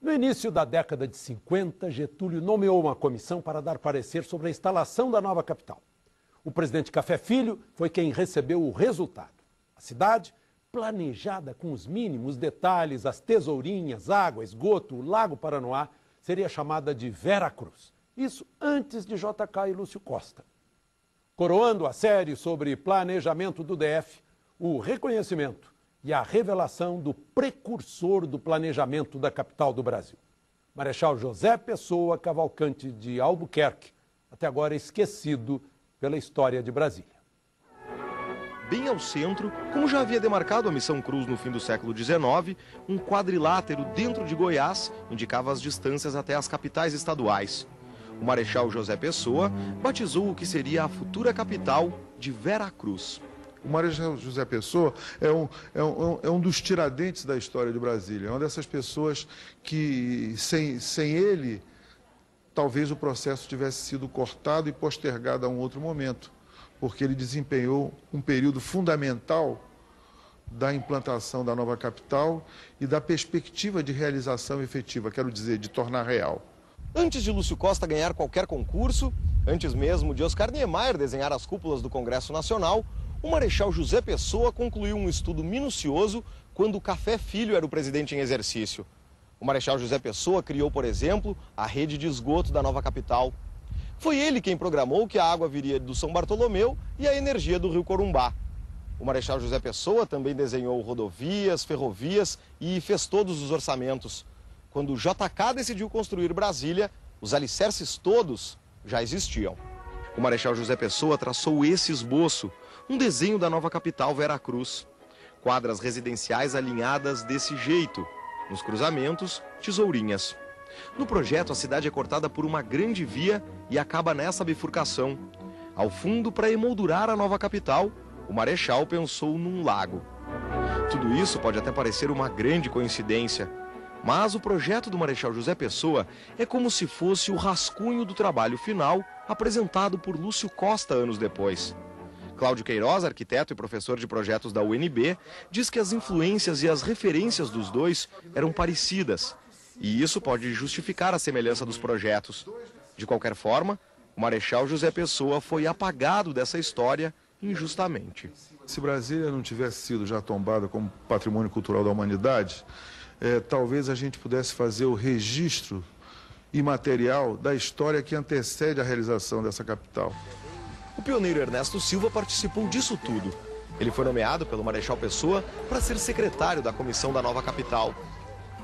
No início da década de 50, Getúlio nomeou uma comissão para dar parecer sobre a instalação da nova capital. O presidente Café Filho foi quem recebeu o resultado. A cidade, planejada com os mínimos detalhes, as tesourinhas, água, esgoto, o Lago Paranoá, seria chamada de Vera Cruz. Isso antes de JK e Lúcio Costa. Coroando a série sobre planejamento do DF, o reconhecimento e a revelação do precursor do planejamento da capital do Brasil. Marechal José Pessoa Cavalcante de Albuquerque, até agora esquecido pela história de Brasília. Bem ao centro, como já havia demarcado a Missão Cruz no fim do século XIX, um quadrilátero dentro de Goiás indicava as distâncias até as capitais estaduais. O Marechal José Pessoa batizou o que seria a futura capital de Vera Cruz. O Marechal José Pessoa é um dos tiradentes da história de Brasília. É uma dessas pessoas que, sem ele, talvez o processo tivesse sido cortado e postergado a um outro momento, porque ele desempenhou um período fundamental da implantação da nova capital e da perspectiva de realização efetiva, quero dizer, de tornar real. Antes de Lúcio Costa ganhar qualquer concurso, antes mesmo de Oscar Niemeyer desenhar as cúpulas do Congresso Nacional, o Marechal José Pessoa concluiu um estudo minucioso quando o Café Filho era o presidente em exercício. O Marechal José Pessoa criou, por exemplo, a rede de esgoto da nova capital. Foi ele quem programou que a água viria do São Bartolomeu e a energia do Rio Corumbá. O Marechal José Pessoa também desenhou rodovias, ferrovias e fez todos os orçamentos. Quando o JK decidiu construir Brasília, os alicerces todos já existiam. O Marechal José Pessoa traçou esse esboço, um desenho da nova capital Vera Cruz. Quadras residenciais alinhadas desse jeito, nos cruzamentos, tesourinhas. No projeto, a cidade é cortada por uma grande via e acaba nessa bifurcação. Ao fundo, para emoldurar a nova capital, o Marechal pensou num lago. Tudo isso pode até parecer uma grande coincidência, mas o projeto do Marechal José Pessoa é como se fosse o rascunho do trabalho final apresentado por Lúcio Costa anos depois. Cláudio Queiroz, arquiteto e professor de projetos da UNB, diz que as influências e as referências dos dois eram parecidas, e isso pode justificar a semelhança dos projetos. De qualquer forma, o Marechal José Pessoa foi apagado dessa história injustamente. Se Brasília não tivesse sido já tombada como patrimônio cultural da humanidade, talvez a gente pudesse fazer o registro imaterial da história que antecede a realização dessa capital. O pioneiro Ernesto Silva participou disso tudo. Ele foi nomeado pelo Marechal Pessoa para ser secretário da comissão da nova capital.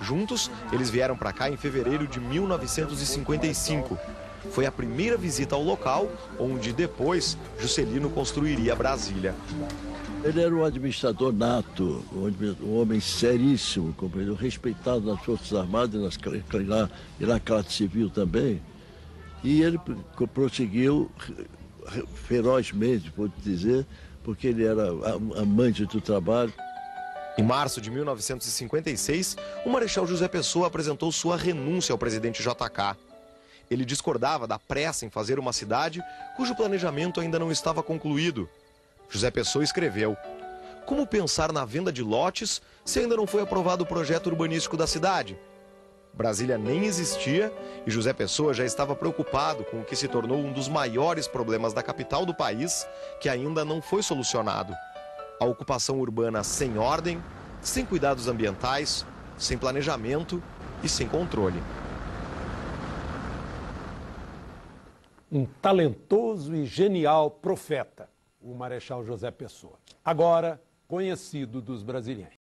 Juntos, eles vieram para cá em fevereiro de 1955. Foi a primeira visita ao local, onde depois Juscelino construiria Brasília. Ele era um administrador nato, um homem seríssimo, compreendeu? Respeitado nas Forças Armadas e na classe civil também. E ele prosseguiu ferozmente, pode dizer, porque ele era amante do trabalho. Em março de 1956, o Marechal José Pessoa apresentou sua renúncia ao presidente JK. Ele discordava da pressa em fazer uma cidade cujo planejamento ainda não estava concluído. José Pessoa escreveu: como pensar na venda de lotes se ainda não foi aprovado o projeto urbanístico da cidade? Brasília nem existia e José Pessoa já estava preocupado com o que se tornou um dos maiores problemas da capital do país, que ainda não foi solucionado. A ocupação urbana sem ordem, sem cuidados ambientais, sem planejamento e sem controle. Um talentoso e genial profeta, o Marechal José Pessoa, agora conhecido dos brasileiros.